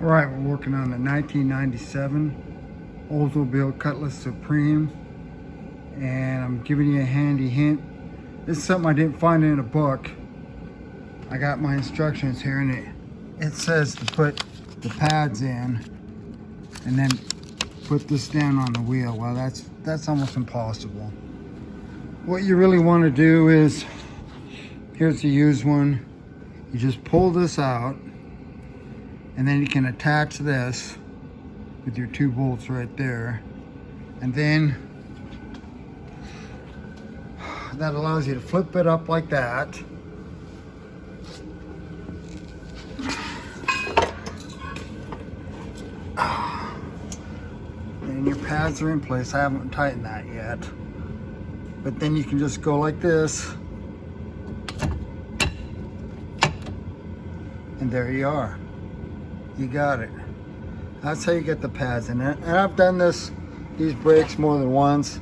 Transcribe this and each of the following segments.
All right, we're working on the 1997 Oldsmobile Cutlass Supreme, and I'm giving you a handy hint. This is something I didn't find in a book. I got my instructions here, and it says to put the pads in and then put this down on the wheel. Well, that's almost impossible. What you really want to do is, here's the used one. You just pull this out, and then you can attach this with your two bolts right there. And then that allows you to flip it up like that. And your pads are in place. I haven't tightened that yet. But then you can just go like this. And there you are. You got it. That's how you get the pads in it. And I've done these brakes more than once.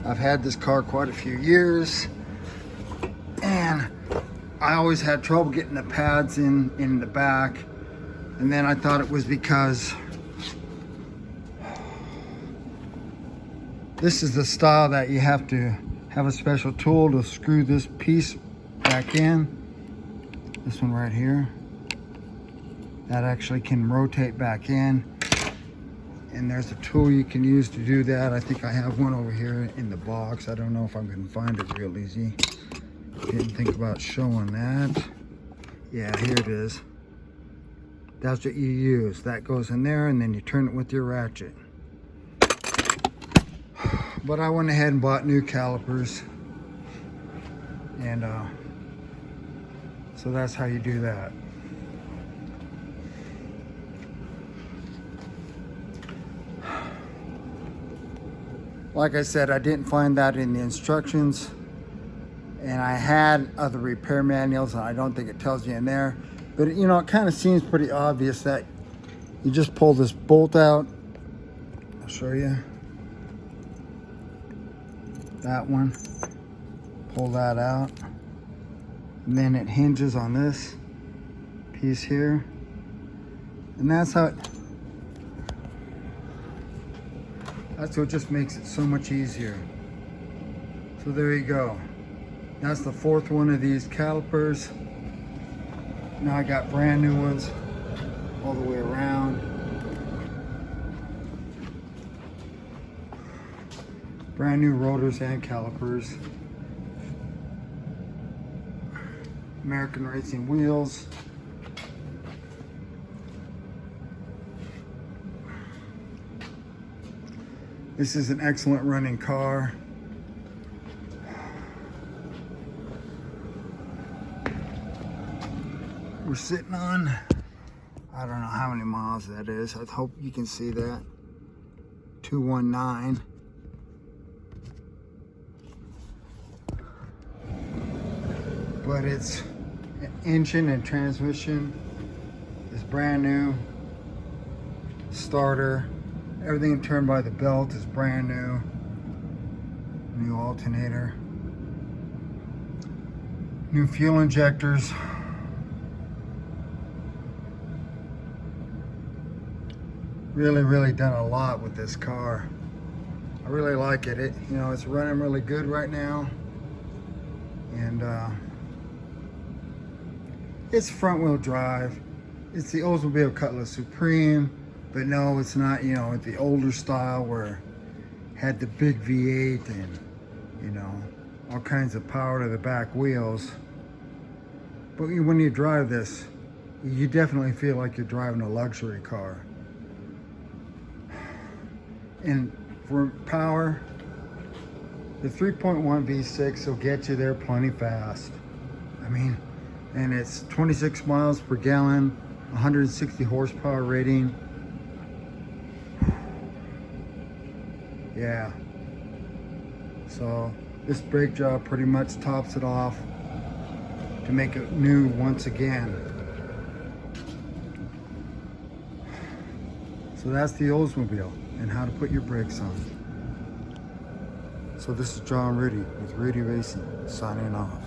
I've had this car quite a few years, and I always had trouble getting the pads in the back. And then I thought it was because this is the style that you have to have a special tool to screw this piece back in. This one right here. That actually can rotate back in, and there's a tool you can use to do that. I think I have one over here in the box. I don't know if I'm going to find it real easy. Didn't think about showing that. Yeah, here it is. That's what you use. That goes in there, and then you turn it with your ratchet. But I went ahead and bought new calipers, and so that's how you do that. Like I said, I didn't find that in the instructions, and I had other repair manuals, and I don't think it tells you in there. But you know, it kind of seems pretty obvious that you just pull this bolt out. I'll show you. That one. Pull that out. And then it hinges on this piece here. And that's how that's what just makes it so much easier. So there you go. That's the fourth one of these calipers. Now I got brand new ones all the way around. Brand new rotors and calipers. American Racing wheels. This is an excellent running car. We're sitting on, I don't know how many miles that is. I hope you can see that. 219. But its engine and transmission is brand new. Starter. Everything turned by the belt is brand new. New alternator. New fuel injectors. Really done a lot with this car. I really like it. It's running really good right now. And it's front wheel drive. It's the Oldsmobile Cutlass Supreme. But no, it's not, the older style where it had the big V8 and, all kinds of power to the back wheels. But when you drive this, you definitely feel like you're driving a luxury car. And for power, the 3.1 V6 will get you there plenty fast. I mean, and it's 26 miles per gallon, 160 horsepower rating. Yeah, so this brake job pretty much tops it off to make it new once again. So that's the Oldsmobile and how to put your brakes on. So this is John Rudy with Rudy Racing signing off.